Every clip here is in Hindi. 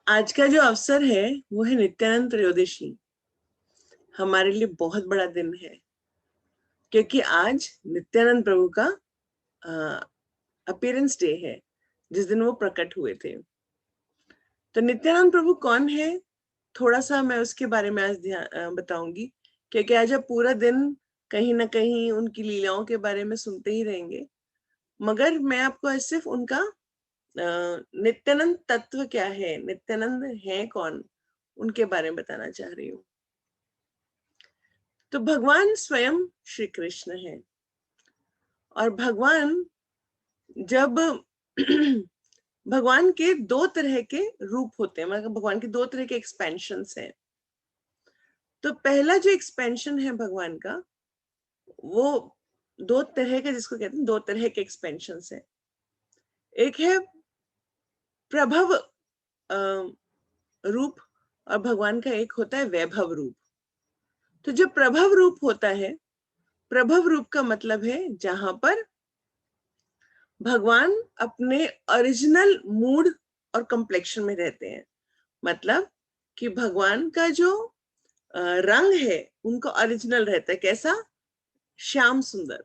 आज का जो अवसर है वो है नित्यानंद त्रयोदशी। हमारे लिए बहुत बड़ा दिन है क्योंकि आज नित्यानंद प्रभु का अपीयरेंस डे है, जिस दिन वो प्रकट हुए थे। तो नित्यानंद प्रभु कौन है, थोड़ा सा मैं उसके बारे में आज बताऊंगी, क्योंकि आज आप पूरा दिन कहीं ना कहीं उनकी लीलाओं के बारे में सुनते ही रहेंगे। मगर मैं आपको आज सिर्फ उनका नित्यानंद तत्व क्या है, नित्यानंद है कौन, उनके बारे में बताना चाह रही हूँ। तो भगवान स्वयं श्री कृष्ण है। और भगवान जब भगवान के दो तरह के रूप होते हैं, मतलब भगवान के दो तरह के एक्सपेंशंस हैं। तो पहला जो एक्सपेंशन है भगवान का, वो दो तरह के, जिसको कहते हैं दो तरह के एक्सपेंशंस है। एक है प्रभव रूप, और भगवान का एक होता है वैभव रूप। तो जो प्रभव रूप होता है, प्रभव रूप का मतलब है जहां पर भगवान अपने ओरिजिनल मूड और कम्प्लेक्शन में रहते हैं। मतलब कि भगवान का जो रंग है उनका ओरिजिनल रहता है। कैसा? श्याम सुंदर।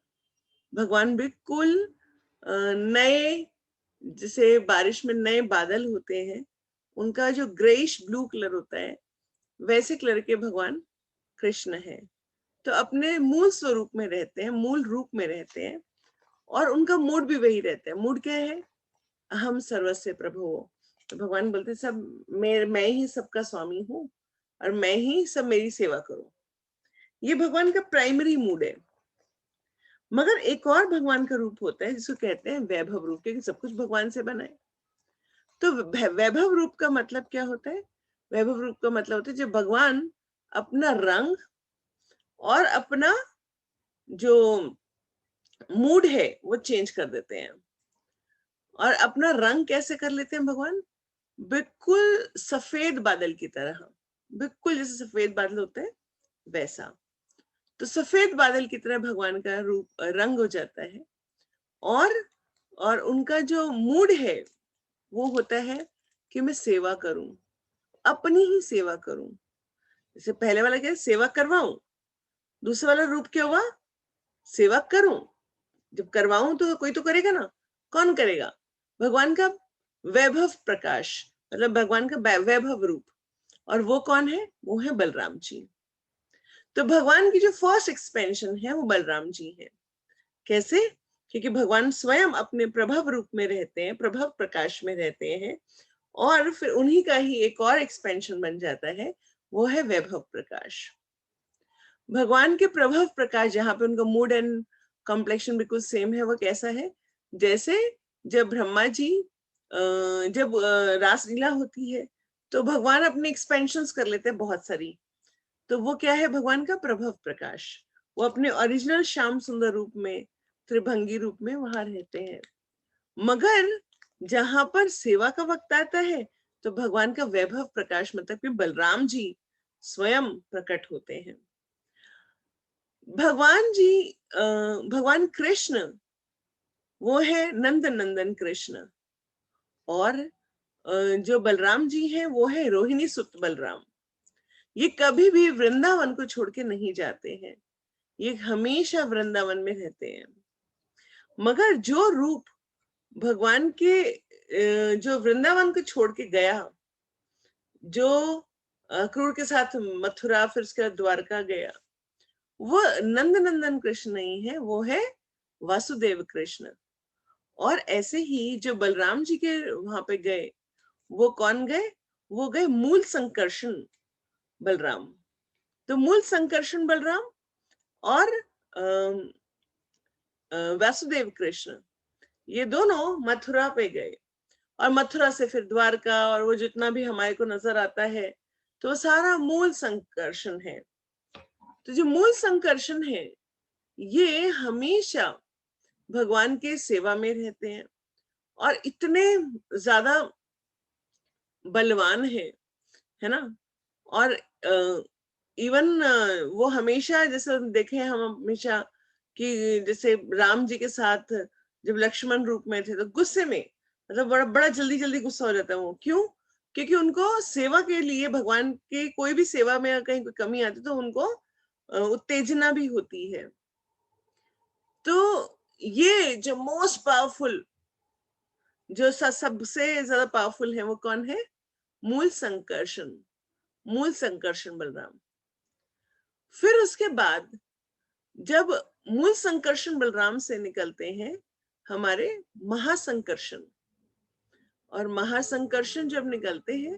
भगवान बिल्कुल नए, जैसे बारिश में नए बादल होते हैं, उनका जो ग्रेइश ब्लू कलर होता है, वैसे कलर के भगवान कृष्ण है। तो अपने मूल स्वरूप में रहते हैं, मूल रूप में रहते हैं, और उनका मूड भी वही रहता है। मूड क्या है? हम सर्वस्य प्रभु हो। तो भगवान बोलते सब मैं ही सबका स्वामी हूँ, और मैं ही सब मेरी सेवा करूं। ये भगवान का प्राइमरी मूड है। मगर एक और भगवान का रूप होता है जिसको कहते हैं वैभव रूप, क्योंकि सब कुछ भगवान से बना है। तो वैभव रूप का मतलब क्या होता है? वैभव रूप का मतलब होता है जब भगवान अपना रंग और अपना जो मूड है वो चेंज कर देते हैं। और अपना रंग कैसे कर लेते हैं भगवान? बिल्कुल सफेद बादल की तरह, बिल्कुल जैसे सफेद बादल होते हैं वैसा। तो सफेद बादल की तरह भगवान का रूप रंग हो जाता है। और उनका जो मूड है वो होता है कि मैं सेवा करूं, अपनी ही सेवा करूं। जैसे पहले वाला क्या, सेवा करवाऊं। दूसरा वाला रूप क्या हुआ? सेवा करूं। जब करवाऊं तो कोई तो करेगा ना, कौन करेगा? भगवान का वैभव प्रकाश, मतलब भगवान का वैभव रूप। और वो कौन है? वो है बलराम जी। तो भगवान की जो फर्स्ट एक्सपेंशन है वो बलराम जी है। कैसे? क्योंकि भगवान स्वयं अपने प्रभव रूप में रहते हैं, प्रभव प्रकाश में रहते हैं, और फिर उन्हीं का ही एक और एक्सपेंशन बन जाता है, वो है वैभव प्रकाश। भगवान के प्रभव प्रकाश जहाँ पे उनका मूड एंड कॉम्प्लेक्शन बिल्कुल सेम है, वो कैसा है? जैसे जब ब्रह्मा जी जब रासलीला होती है, तो भगवान अपने एक्सपेंशंस कर लेते हैं बहुत सारी। तो वो क्या है? भगवान का प्रभव प्रकाश। वो अपने ओरिजिनल श्याम सुंदर रूप में, त्रिभंगी रूप में वहां रहते हैं। मगर जहां पर सेवा का वक्त आता है, तो भगवान का वैभव प्रकाश, मतलब कि बलराम जी स्वयं प्रकट होते हैं। भगवान जी भगवान कृष्ण वो है नंद नंदन कृष्ण। और जो बलराम जी हैं वो है रोहिणी सुत बलराम। ये कभी भी वृंदावन को छोड़ के नहीं जाते हैं, ये हमेशा वृंदावन में रहते हैं। मगर जो रूप भगवान के जो वृंदावन को छोड़ के गया, जो क्रूर के साथ मथुरा, फिर उसके बाद द्वारका गया, वो नंद नंदन कृष्ण नहीं है, वो है वासुदेव कृष्ण। और ऐसे ही जो बलराम जी के वहां पे गए, वो कौन गए? वो गए मूल संकर्षण बलराम। तो मूल संकर्षण बलराम और वासुदेव कृष्ण, ये दोनों मथुरा पे गए। और मथुरा से फिर द्वारका, और वो जितना भी हमारे को नजर आता है, तो सारा मूल संकर्षण है। तो जो मूल संकर्षण है, ये हमेशा भगवान के सेवा में रहते हैं, और इतने ज्यादा बलवान है ना। और इवन वो हमेशा, जैसे देखे हम हमेशा कि जैसे राम जी के साथ जब लक्ष्मण रूप में थे तो गुस्से में, मतलब बड़ा बड़ा जल्दी जल्दी गुस्सा हो जाता है वो। क्यों? क्योंकि उनको सेवा के लिए, भगवान के कोई भी सेवा में अगर कहीं कोई कमी आती तो उनको उत्तेजना भी होती है। तो ये जो मोस्ट पावरफुल, जो सबसे ज्यादा पावरफुल है, वो कौन है? मूल संकर्षण, मूल संकर्षण बलराम। फिर उसके बाद जब मूल संकर्षण बलराम से निकलते हैं हमारे महासंकर्षण, और महासंकर्षण जब निकलते हैं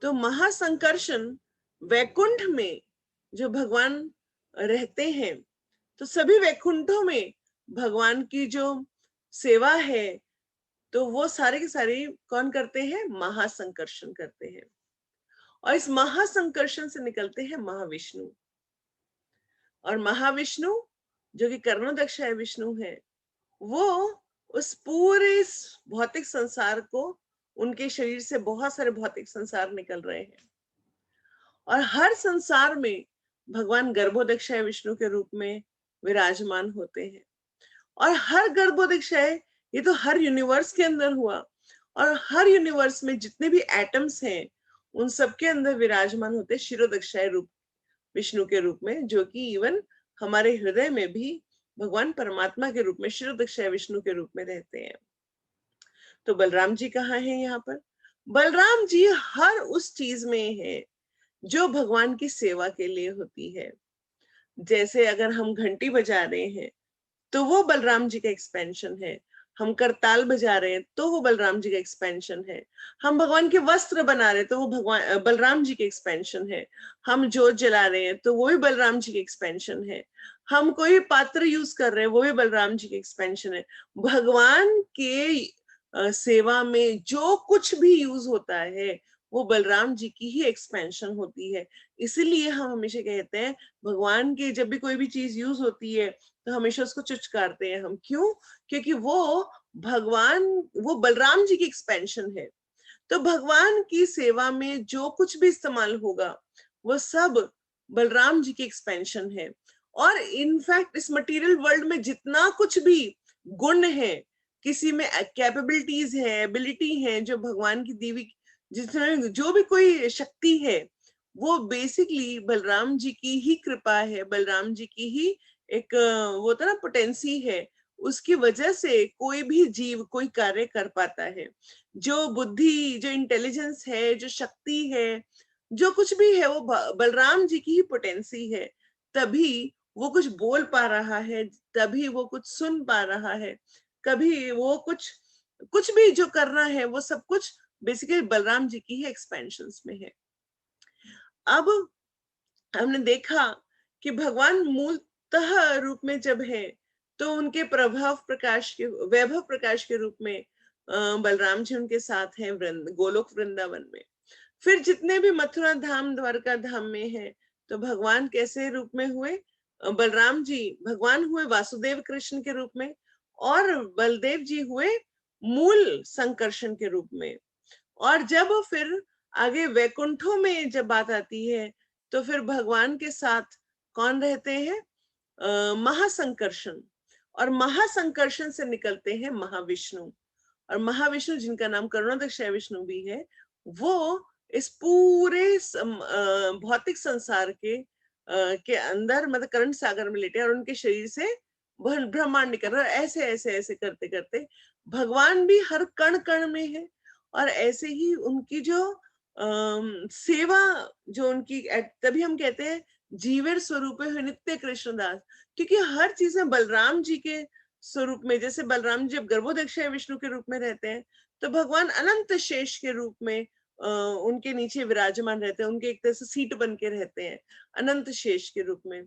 तो महासंकर्षण वैकुंठ में जो भगवान रहते हैं, तो सभी वैकुंठों में भगवान की जो सेवा है तो वो सारे के सारे कौन करते हैं? महासंकर्षण करते हैं। और इस महासंकर्षण से निकलते हैं महाविष्णु। और महाविष्णु जो कि कर्णोदक्षाय विष्णु है, वो उस पूरे इस भौतिक संसार को, उनके शरीर से बहुत सारे भौतिक संसार निकल रहे हैं, और हर संसार में भगवान गर्भोदक्षाय विष्णु के रूप में विराजमान होते हैं। और हर गर्भोदक्षाय, ये तो हर यूनिवर्स के अंदर हुआ, और हर यूनिवर्स में जितने भी एटम्स हैं उन सबके अंदर विराजमान होते हैं शिरोदक्षाय रूप विष्णु के रूप में, जो कि इवन हमारे हृदय में भी भगवान परमात्मा के रूप में शिरोदक्षाय विष्णु के रूप में रहते हैं। तो बलराम जी कहाँ हैं यहाँ पर? बलराम जी हर उस चीज में है जो भगवान की सेवा के लिए होती है। जैसे अगर हम घंटी बजा रहे हैं तो वो बलराम जी का एक्सपेंशन है। हम करताल बजा रहे हैं तो वो बलराम जी का एक्सपेंशन है। हम भगवान के वस्त्र बना रहे हैं तो वो भगवान बलराम जी के एक्सपेंशन है। हम जोत जला रहे हैं तो वो भी बलराम जी के एक्सपेंशन है। हम कोई पात्र यूज कर रहे हैं वो भी बलराम जी के एक्सपेंशन है। भगवान के सेवा में जो कुछ भी यूज होता है वो बलराम जी की ही एक्सपेंशन होती है। इसीलिए हम हमेशा कहते हैं भगवान की जब भी कोई भी चीज यूज होती है तो हमेशा उसको चुचकारते हैं हम। क्यों? क्योंकि वो भगवान, वो बलराम जी की एक्सपेंशन है। तो भगवान की सेवा में जो कुछ भी इस्तेमाल होगा वो सब बलराम जी की एक्सपेंशन है। और इनफैक्ट इस मटेरियल वर्ल्ड में जितना कुछ भी गुण है, किसी में कैपेबिलिटीज है, एबिलिटी है, जो भगवान की दी हुई, जिसमें जो भी कोई शक्ति है, वो बेसिकली बलराम जी की ही कृपा है, बलराम जी की ही एक वो तो ना पोटेंसी है। उसकी वजह से कोई भी जीव कोई कार्य कर पाता है। जो बुद्धि, जो इंटेलिजेंस है, जो शक्ति है, जो कुछ भी है, वो बलराम जी की ही पोटेंसी है। तभी वो कुछ बोल पा रहा है, तभी वो कुछ सुन पा रहा है, कभी वो कुछ कुछ भी जो करना है वो सब कुछ बेसिकली बलराम जी की ही एक्सपेंशंस में है। अब हमने देखा कि भगवान मूलतः रूप में जब है तो उनके प्रभाव प्रकाश के, वैभव प्रकाश के रूप में बलराम जी उनके साथ हैं गोलोक वृंदावन में। फिर जितने भी मथुरा धाम, द्वारका धाम में है, तो भगवान कैसे रूप में हुए? बलराम जी भगवान हुए वासुदेव कृष्ण के रूप में, और बलदेव जी हुए मूल संकर्षण के रूप में। और जब फिर आगे वैकुंठों में जब बात आती है तो फिर भगवान के साथ कौन रहते हैं? महासंकर्षण। और महासंकर्षण से निकलते हैं महाविष्णु। और महाविष्णु जिनका नाम करुणादक्षाय विष्णु भी है, वो इस पूरे भौतिक संसार के अंदर, मतलब करण सागर में लेटे, और उनके शरीर से ब्रह्मांड निकल रहा है। ऐसे ऐसे ऐसे करते करते भगवान भी हर कण कण में है। और ऐसे ही उनकी जो सेवा, जो उनकी, तभी हम कहते हैं जीवेर स्वरूप है नित्य कृष्णदास। क्योंकि हर चीज में बलराम जी के स्वरूप में, जैसे बलराम जी जब गर्भोदक्षाय विष्णु के रूप में रहते हैं तो भगवान अनंत शेष के रूप में उनके नीचे विराजमान रहते हैं, उनके एक तरह से सीट बन के रहते हैं अनंत शेष के रूप में।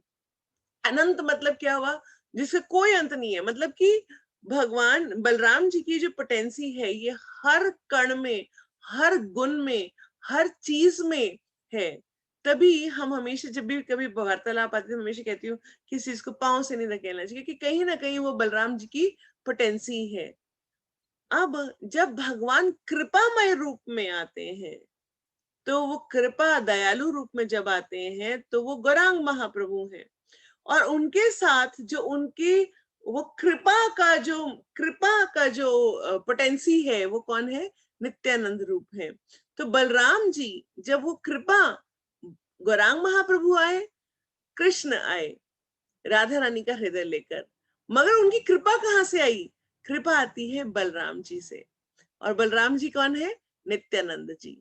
अनंत मतलब क्या हुआ? जिसका कोई अंत नहीं है। मतलब कि भगवान बलराम जी की जो पोटेंसी है ये हर कण में, हर गुण में, हर चीज में है। तभी हम हमेशा जब भी कभी वार्तालाप आती है, हमेशा कहती हूँ कि इस चीज को पांव से नहीं धकेलना चाहिए, कि कहीं ना कहीं वो बलराम जी की पोटेंसी है। अब जब भगवान कृपामय रूप में आते हैं, तो वो कृपा दयालु रूप में जब आते हैं तो वो गौरांग महाप्रभु हैं। और उनके साथ जो उनकी वो कृपा का जो पोटेंसी है, वो कौन है? नित्यानंद रूप है। तो बलराम जी जब वो कृपा, गौरांग महाप्रभु आए, कृष्ण आए राधा रानी का हृदय लेकर, मगर उनकी कृपा कहाँ से आई? कृपा आती है बलराम जी से। और बलराम जी कौन है? नित्यानंद जी।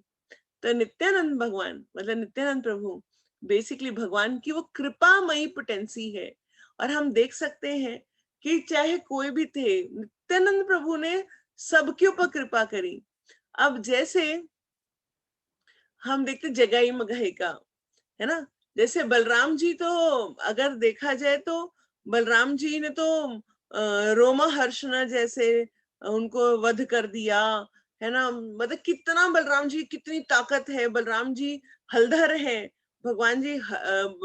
तो नित्यानंद भगवान मतलब नित्यानंद प्रभु बेसिकली भगवान की वो कृपामयी पोटेंसी है। और हम देख सकते हैं कि चाहे कोई भी थे, नित्यानंद प्रभु ने सबके ऊपर कृपा करी। अब जैसे हम देखते जगाई मगाई का, है ना, जैसे बलराम जी तो अगर देखा जाए तो बलराम जी ने तो रोमहर्षण जैसे उनको वध कर दिया, है ना। मतलब कितना बलराम जी, कितनी ताकत है बलराम जी, हलधर है भगवान जी,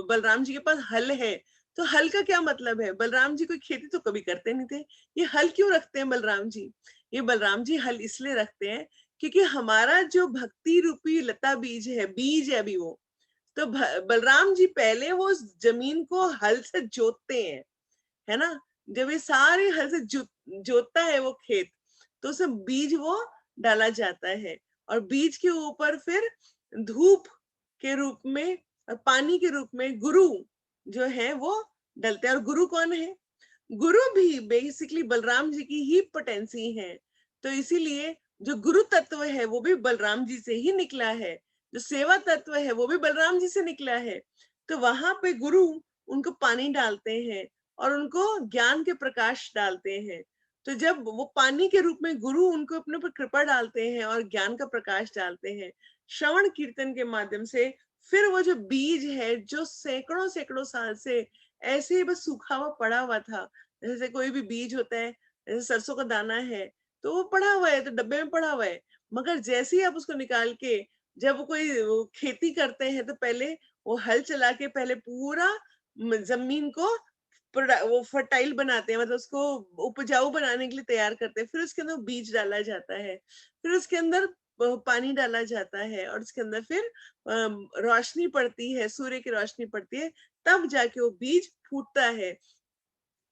बलराम जी के पास हल है। तो हल का क्या मतलब है? बलराम जी कोई खेती तो कभी करते नहीं थे, ये हल क्यों रखते हैं बलराम जी? ये बलराम जी हल इसलिए रखते हैं क्योंकि हमारा जो भक्ति रूपी लता बीज है, बीज है अभी वो, तो बलराम जी पहले वो जमीन को हल से जोतते हैं, है ना। जब ये सारे हल से जोतता है वो खेत, तो उसमें बीज वो डाला जाता है। और बीज के ऊपर फिर धूप के रूप में और पानी के रूप में गुरु जो है वो डलते हैं। और गुरु कौन है? गुरु भी बेसिकली बलराम जी की ही पोटेंसी है। तो इसीलिए जो गुरु तत्व है वो भी बलराम जी से ही निकला है, जो सेवा तत्व है वो भी बलराम जी से निकला है। तो वहां पे गुरु उनको पानी डालते हैं और उनको ज्ञान के प्रकाश डालते हैं। तो जब वो पानी के रूप में गुरु उनको अपने ऊपर कृपा डालते हैं और ज्ञान का प्रकाश डालते हैं श्रवण कीर्तन के माध्यम से, फिर वो जो बीज है जो सैकड़ों सैकड़ों साल से ऐसे ही बस सूखा हुआ पड़ा हुआ था, जैसे कोई भी बीज होता है, जैसे सरसों का दाना है तो वो पड़ा हुआ है, तो डब्बे में पड़ा हुआ है, मगर जैसे ही आप उसको निकाल के जब कोई वो खेती करते हैं तो पहले वो हल चला के पहले पूरा जमीन को वो फर्टाइल बनाते हैं, मतलब उसको उपजाऊ बनाने के लिए तैयार करते हैं। फिर उसके अंदर बीज डाला जाता है, फिर उसके अंदर पानी डाला जाता है और उसके अंदर फिर रोशनी पड़ती है, सूर्य की रोशनी पड़ती है, तब जाके वो बीज फूटता है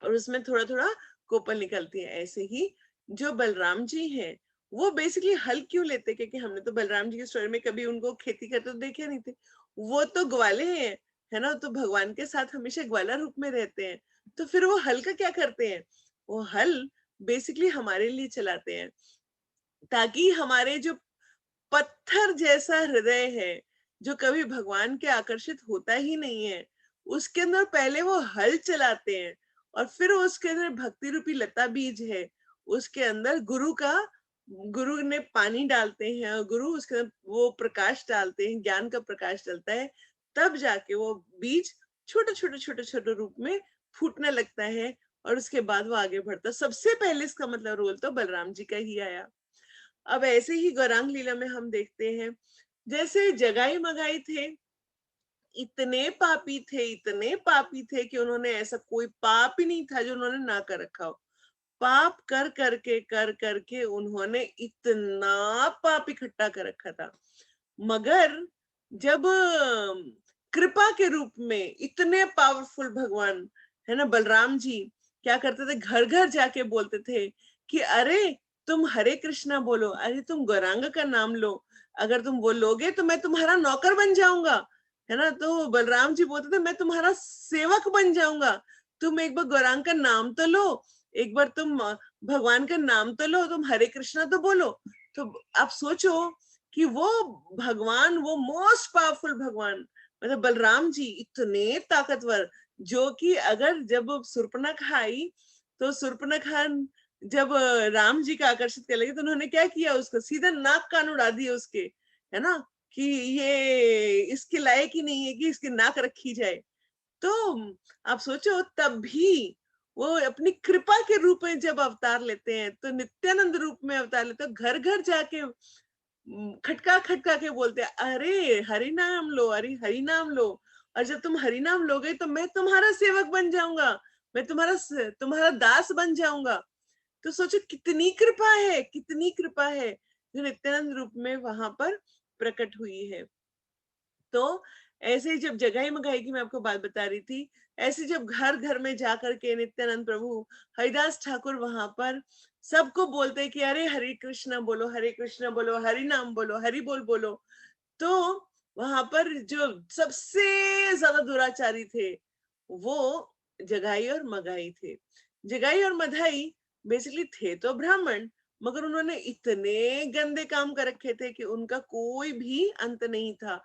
और उसमें थोड़ा थोड़ा कोपल निकलती है। ऐसे ही जो बलराम जी हैं वो बेसिकली हल क्यों लेते, क्योंकि हमने तो बलराम जी की स्टोरी में कभी उनको खेती करते तो देखे नहीं थे। वो तो ग्वाले हैं, है ना, तो भगवान के साथ हमेशा ग्वाला रूप में रहते हैं। तो फिर वो हल का क्या करते हैं? वो हल बेसिकली हमारे लिए चलाते हैं ताकि हमारे जो पत्थर जैसा हृदय है जो कभी भगवान के आकर्षित होता ही नहीं है, उसके अंदर पहले वो हल चलाते हैं और फिर उसके अंदर भक्ति रूपी लता बीज है, उसके अंदर गुरु ने पानी डालते हैं और गुरु उसके अंदर वो प्रकाश डालते हैं, ज्ञान का प्रकाश डलता है, तब जाके वो बीज छोटे छोटे छोटे छोटे रूप में फूटने लगता है और उसके बाद वो आगे बढ़ता है। सबसे पहले इसका मतलब रोल तो बलराम जी का ही आया। अब ऐसे ही गौरांग लीला में हम देखते हैं जैसे जगाई मगाई थे, इतने पापी थे कि उन्होंने ऐसा कोई पाप ही नहीं था जो उन्होंने ना कर रखा हो। पाप कर करके उन्होंने इतना पाप इकट्ठा कर रखा था। मगर जब कृपा के रूप में इतने पावरफुल भगवान, है ना, बलराम जी क्या करते थे, घर घर जाके बोलते थे कि अरे तुम हरे कृष्णा बोलो, अरे तुम गौरांग का नाम लो, अगर तुम वो लोगे तो मैं तुम्हारा नौकर बन जाऊंगा, है ना। तो बलराम जी बोलते थे मैं तुम्हारा सेवक बन जाऊंगा, तुम एक बार गौरांग का नाम तो लो, एक बार तुम भगवान का नाम तो लो, तुम हरे कृष्णा तो बोलो। तो आप सोचो कि वो भगवान, वो मोस्ट पावरफुल भगवान, मतलब बलराम जी इतने ताकतवर, जो कि अगर जब शूर्पणखा आई तो शूर्पणखा जब राम जी का आकर्षित कर लगी तो उन्होंने क्या किया, उसको सीधा नाक कान उड़ा दिए उसके, है ना, कि ये इसके लायक ही नहीं है कि इसकी नाक रखी जाए। तो आप सोचो तब भी वो अपनी कृपा के रूप में जब अवतार लेते हैं तो नित्यानंद रूप में अवतार लेते हैं, घर घर जाके खटका खटका के बोलते हैं अरे हरि नाम लो, अरे हरि नाम लो, और जब तुम हरि नाम लोगे तो मैं तुम्हारा सेवक बन जाऊंगा, मैं तुम्हारा दास बन जाऊंगा। तो सोचो कितनी कृपा है, कितनी कृपा है जो नित्यानंद रूप में वहां पर प्रकट हुई है। तो ऐसे ही जब जगाई मगाई की मैं आपको बात बता रही थी, ऐसे जब घर घर में जा करके नित्यानंद प्रभु, हरिदास ठाकुर वहां पर सबको बोलते कि अरे हरे कृष्णा बोलो, हरे कृष्णा बोलो, हरि नाम बोलो, हरि बोल बोलो। तो वहां पर जो सबसे ज्यादा दुराचारी थे वो जगाई और मगाई थे। जगाई और मधाई बेसिकली थे तो ब्राह्मण, मगर उन्होंने इतने गंदे काम कर रखे थे कि उनका कोई भी अंत नहीं था।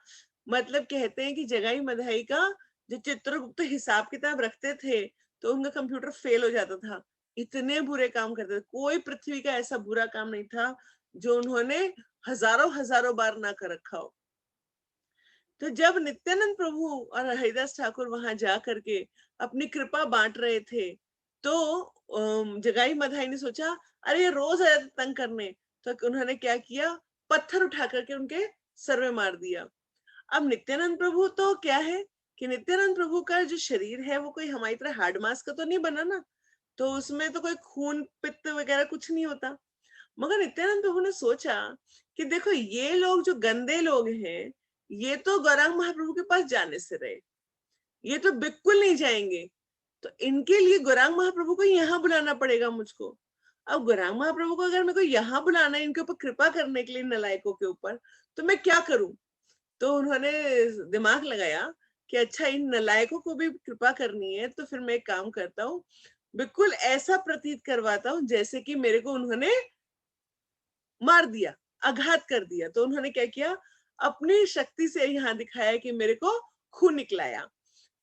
मतलब कहते हैं कि जगाई मधाई का जो चित्रगुप्त हिसाब किताब रखते थे तो उनका कंप्यूटर फेल हो जाता था। इतने बुरे काम करते थे, कोई पृथ्वी का ऐसा बुरा काम नहीं था जो उन्होंने हजारों हजारों बार ना कर रखा हो। तो जब नित्यानंद प्रभु और हरिदास ठाकुर वहां जा करके अपनी कृपा बांट रहे थे, तो जगाई मधाई ने सोचा अरे ये रोज आया तंग करने। तो उन्होंने क्या किया, पत्थर उठा करके उनके सर में मार दिया। अब नित्यानंद प्रभु तो क्या है कि नित्यानंद प्रभु का जो शरीर है वो कोई हमारी तरह हार्ड मास का तो नहीं बना ना, तो उसमें तो कोई खून पित्त वगैरह कुछ नहीं होता। मगर नित्यानंद प्रभु ने सोचा कि देखो ये लोग जो गंदे लोग हैं, ये तो गौरांग महाप्रभु के पास जाने से रहे, ये तो बिल्कुल नहीं जाएंगे। तो इनके लिए गौरांग महाप्रभु को यहाँ बुलाना पड़ेगा मुझको। अब गौरांग महाप्रभु को अगर मेरे को यहाँ बुलाना है इनके ऊपर कृपा करने के लिए, नलायकों के ऊपर, तो मैं क्या करूं। तो उन्होंने दिमाग लगाया कि अच्छा इन नलायकों को भी कृपा करनी है, तो फिर मैं एक काम करता हूँ, बिल्कुल ऐसा प्रतीत करवाता हूँ जैसे कि मेरे को उन्होंने मार दिया, आघात कर दिया। तो उन्होंने क्या किया, अपनी शक्ति से यहाँ दिखाया कि मेरे को खून निकलाया।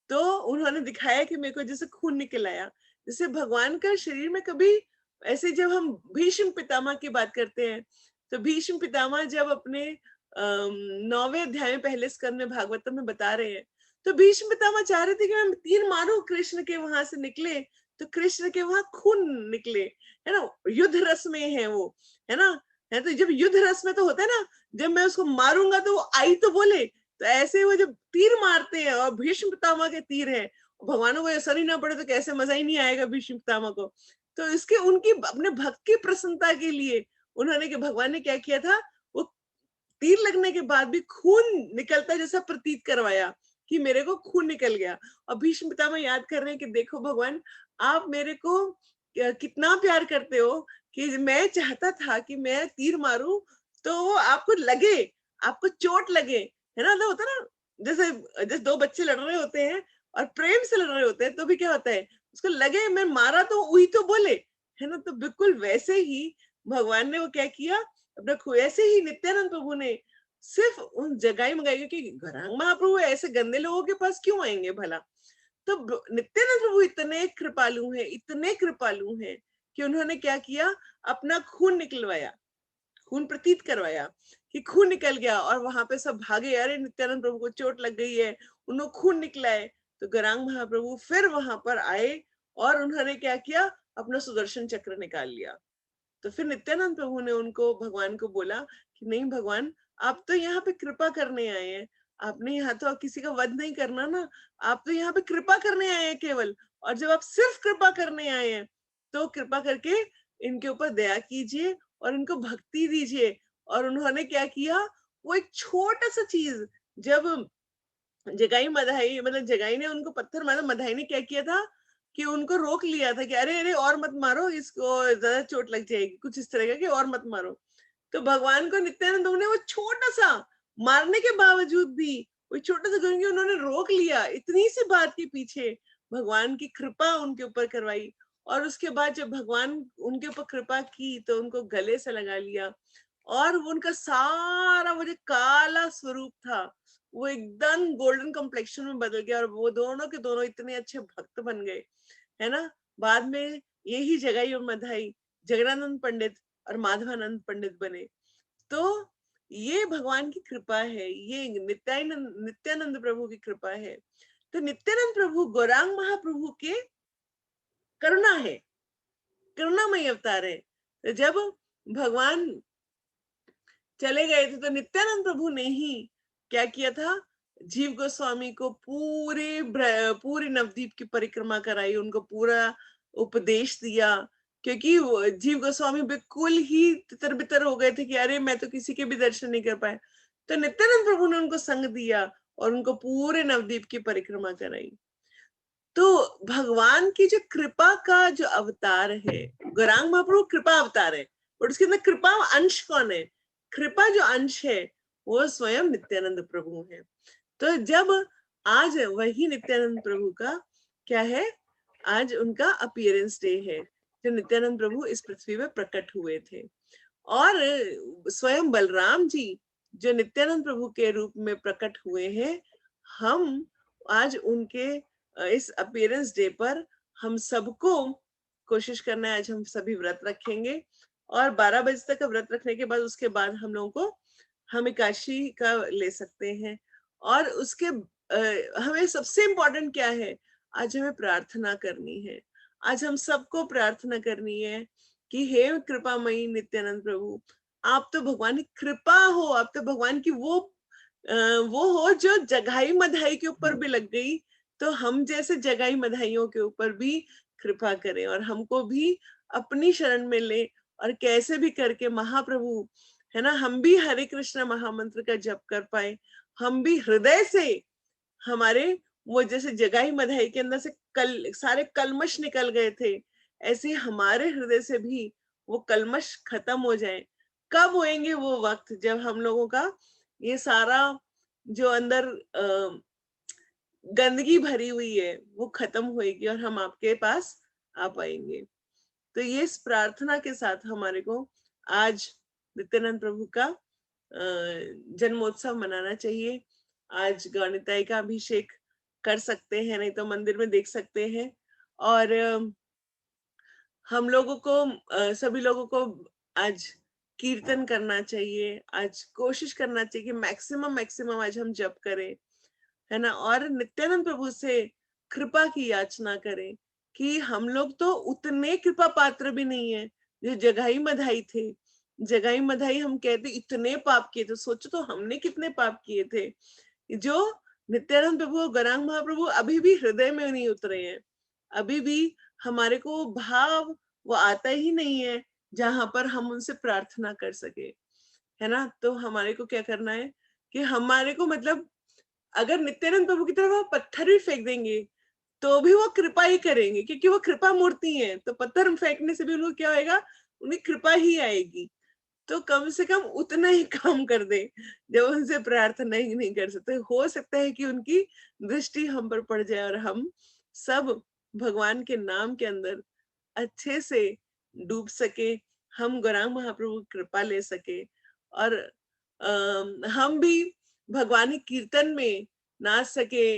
तो उन्होंने दिखाया कि मेरे को जैसे खून निकल आया, जैसे भगवान का शरीर में कभी ऐसे, जब हम भीष्म पितामह की बात करते हैं, तो भीष्म पितामह जब अपने 9वें अध्याय में पहले स्कंद में भागवतम में बता रहे हैं, तो भीष्म पितामह चाह रहे थे कि मैं तीर मारूं कृष्ण के वहां से निकले, तो कृष्ण के वहां खून निकले, है ना, युद्ध रस में है वो, है ना। है तो जब युद्ध रस में तो होता है ना, जब मैं उसको मारूंगा तो वो आई तो बोले। तो ऐसे वो जब तीर मारते हैं और भीष्म पितामह के तीर है, भगवानों को असर ही ना पड़े तो कैसे मजा ही नहीं आएगा भीष्म पितामह को। तो इसके उनकी अपने भक्त की प्रसन्नता के लिए उन्होंने, कि भगवान ने क्या किया था, वो तीर लगने के बाद भी खून निकलता जैसा प्रतीत करवाया कि मेरे को खून निकल गया। और भीष्म पितामह याद कर रहे हैं कि देखो भगवान, आप मेरे को कितना प्यार करते हो कि मैं चाहता था कि मैं तीर मारूं तो वो आपको लगे, आपको चोट लगे, है ना। तो होता ना, जैसे जैसे दो बच्चे लड़ रहे होते हैं और प्रेम से लड़ रहे होते हैं, तो भी क्या होता है, उसको लगे मैं मारा तो वही तो बोले, है ना। तो बिल्कुल वैसे ही भगवान ने वो क्या किया, अपना ऐसे ही नित्यानंद प्रभु ने सिर्फ उन जगाई मंगाई, क्योंकि गौरांग महाप्रभु ऐसे गंदे लोगों के पास क्यों आएंगे भला। तो नित्यानंद प्रभु इतने कृपालु हैं, इतने कृपालु हैं कि उन्होंने क्या किया, अपना खून निकलवाया, खून प्रतीत करवाया कि खून निकल गया। और वहां पे सब भागे, अरे नित्यानंद प्रभु को चोट लग गई है, उन्होंने खून निकला है। तो गौरांग महाप्रभु फिर वहां पर आए और उन्होंने क्या किया, अपना सुदर्शन चक्र निकाल लिया। तो फिर नित्यानंद प्रभु ने उनको, भगवान को बोला कि नहीं भगवान, आप तो यहाँ पे कृपा करने आए हैं, आपने यहाँ तो किसी का वध नहीं करना ना, आप तो यहाँ पे कृपा करने आए हैं केवल। और जब आप सिर्फ कृपा करने आए हैं तो कृपा करके इनके ऊपर दया कीजिए और इनको भक्ति दीजिए। और उन्होंने क्या किया, वो एक छोटा सा चीज, जब जगाई मधाई, मतलब जगाई ने उनको पत्थर मारा, मधाई ने क्या किया था कि उनको रोक लिया था कि अरे अरे और मत मारो इसको, ज्यादा चोट लग जाएगी, कुछ इस तरह का कि और मत मारो। तो भगवान को नित्यानंद ने वो छोटा सा मारने के बावजूद भी वो छोटा सा करके उन्होंने रोक लिया, इतनी सी बात के पीछे भगवान की कृपा उनके ऊपर करवाई। और उसके बाद जब भगवान उनके ऊपर कृपा की तो उनको गले से लगा लिया, और वो उनका सारा वो जो काला स्वरूप था वो एकदम गोल्डन कॉम्प्लेक्शन में बदल गया, और वो दोनों के दोनों इतने अच्छे भक्त बन गए, है ना। बाद में यही जगाई और मधाई जगदानंद पंडित और माधवानंद पंडित बने। तो ये भगवान की कृपा है, ये नित्यानंद प्रभु की कृपा है। तो नित्यानंद प्रभु गौरांग महाप्रभु के करुणा है, करुणामय अवतार है। तो जब भगवान चले गए थे तो नित्यानंद प्रभु ने ही क्या किया था, जीव गोस्वामी को पूरी नवद्वीप की परिक्रमा कराई, उनको पूरा उपदेश दिया। क्योंकि जीव गोस्वामी बिल्कुल ही तितर बितर हो गए थे कि अरे मैं तो किसी के भी दर्शन नहीं कर पाए। तो नित्यानंद प्रभु ने उनको संग दिया और उनको पूरे नवद्वीप की परिक्रमा कराई। तो भगवान की जो कृपा का जो अवतार है, गौरांग महाप्रभु कृपा अवतार है, और उसके अंदर कृपा अंश कौन है? कृपा जो अंश है वो स्वयं नित्यानंद प्रभु है। तो जब आज वही नित्यानंद प्रभु का क्या है, आज उनका अपीयरेंस डे है, जो नित्यानंद प्रभु इस पृथ्वी पे प्रकट हुए थे। और स्वयं बलराम जी जो नित्यानंद प्रभु के रूप में प्रकट हुए हैं, हम आज उनके इस अपीयरेंस डे पर हम सबको कोशिश करना है, आज हम सभी व्रत रखेंगे और 12 बजे तक का व्रत रखने के बाद उसके बाद हम लोगों को हम एकादशी का ले सकते हैं। और उसके हमें सबसे इम्पोर्टेंट क्या है, आज हमें प्रार्थना करनी है। आज हम सबको प्रार्थना करनी है कि हे कृपामयी नित्यानंद प्रभु, आप तो भगवान की कृपा हो, आप तो भगवान की वो हो जो जगाई मधाई के ऊपर भी लग गई, तो हम जैसे जगाई मधाइयों के ऊपर भी कृपा करें और हमको भी अपनी शरण में ले, और कैसे भी करके महाप्रभु है ना, हम भी हरे कृष्ण महामंत्र का जप कर पाए, हम भी हृदय से हमारे वो जैसे जगाई मधाई के अंदर से सारे कलमश निकल गए थे, ऐसे हमारे हृदय से भी वो कलमश खत्म हो जाए। कब होएंगे वो वक्त जब हम लोगों का ये सारा जो अंदर गंदगी भरी हुई है वो खत्म होएगी और हम आपके पास आ पाएंगे। तो ये इस प्रार्थना के साथ हमारे को आज नित्यानंद प्रभु का जन्मोत्सव मनाना चाहिए। आज गौनिताई का अभिषेक कर सकते हैं, नहीं तो मंदिर में देख सकते हैं। और हम लोगों को सभी लोगों को आज कीर्तन करना चाहिए, आज कोशिश करना चाहिए कि मैक्सिमम मैक्सिमम आज हम जप करें, है ना, और नित्यानंद प्रभु से कृपा की याचना करें कि हम लोग तो उतने कृपा पात्र भी नहीं है जो जगाई मधाई थे। जगाई मधाई हम कहते इतने पाप किए थे, सोचो तो हमने कितने पाप किए थे। जो नित्यानंद प्रभु और गौरांग महाप्रभु अभी भी हृदय में नहीं उतरे हैं, अभी भी हमारे को भाव वो आता ही नहीं है जहां पर हम उनसे प्रार्थना कर सके, है ना। तो हमारे को क्या करना है कि हमारे को मतलब अगर नित्यानंद प्रभु की तरफ आप पत्थर भी फेंक देंगे तो भी वो कृपा ही करेंगे, क्योंकि वो कृपा मूर्ति है। तो पत्थर फेंकने से भी उनको क्या होएगा, उन्हें कृपा ही आएगी। तो कम से कम उतना ही काम कर दे जब उनसे प्रार्थना ही नहीं कर सकते। हो सकता है कि उनकी दृष्टि हम पर पड़ जाए और हम सब भगवान के नाम के अंदर अच्छे से डूब सके, हम गौरांग महाप्रभु की कृपा ले सके और हम भी भगवान के कीर्तन में नाच सके,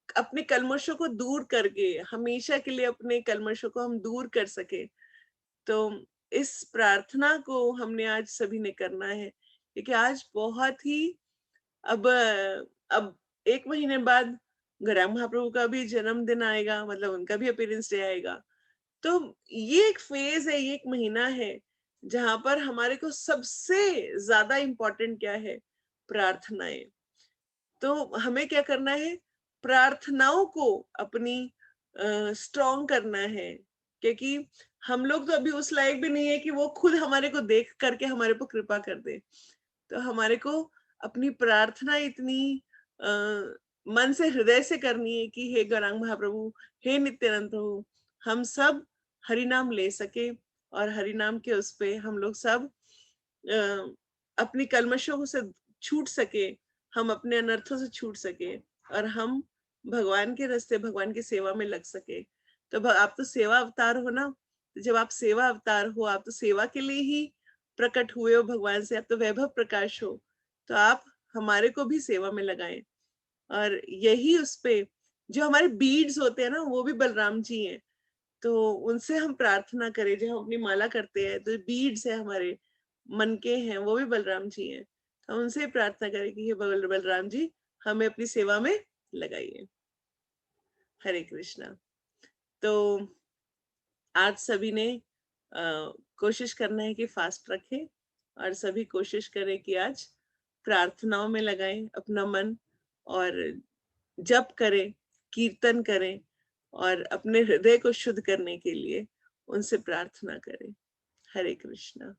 अपने कल्मशों को दूर करके हमेशा के लिए अपने कल्मशों को हम दूर कर सके। तो इस प्रार्थना को हमने आज सभी ने करना है, क्योंकि आज बहुत ही अब 1 महीने बाद गौरांग महाप्रभु का भी जन्मदिन आएगा, मतलब उनका भी अपीयरेंस डे आएगा। तो ये एक फेज है, ये एक महीना है जहां पर हमारे को सबसे ज्यादा इम्पोर्टेंट क्या है, प्रार्थनाएं। तो हमें क्या करना है, प्रार्थनाओं को अपनी स्ट्रॉन्ग करना है, क्योंकि हम लोग तो अभी उस लायक भी नहीं है कि वो खुद हमारे को देख करके हमारे पर कृपा कर दे। तो हमारे को अपनी प्रार्थना इतनी आ, मन से हृदय से करनी है कि हे गौरांग महाप्रभु, हे नित्यानंद प्रभु, हम सब हरि नाम ले सके और हरि नाम के उस पे हम लोग सब अपनी कलमशों से छूट सके, हम अपने अनर्थों से छूट सके और हम भगवान के रास्ते भगवान की सेवा में लग सके। तो आप तो सेवा अवतार हो ना, तो जब आप सेवा अवतार हो, आप तो सेवा के लिए ही प्रकट हुए हो भगवान से, आप तो वैभव प्रकाश हो, तो आप हमारे को भी सेवा में लगाएं। और यही उस पे जो हमारे बीड्स होते हैं ना, वो भी बलराम जी हैं, तो उनसे हम प्रार्थना करें। जो हम अपनी माला करते हैं तो बीड्स है हमारे मन के हैं, वो भी बलराम जी हैं, तो उनसे प्रार्थना करें कि हे बलराम जी हमें अपनी सेवा में लगाइए। हरे कृष्णा। तो आज सभी ने कोशिश करना है कि फास्ट रखें और सभी कोशिश करें कि आज प्रार्थनाओं में लगाएं अपना मन और जप करें, कीर्तन करें और अपने हृदय को शुद्ध करने के लिए उनसे प्रार्थना करें। हरे कृष्णा।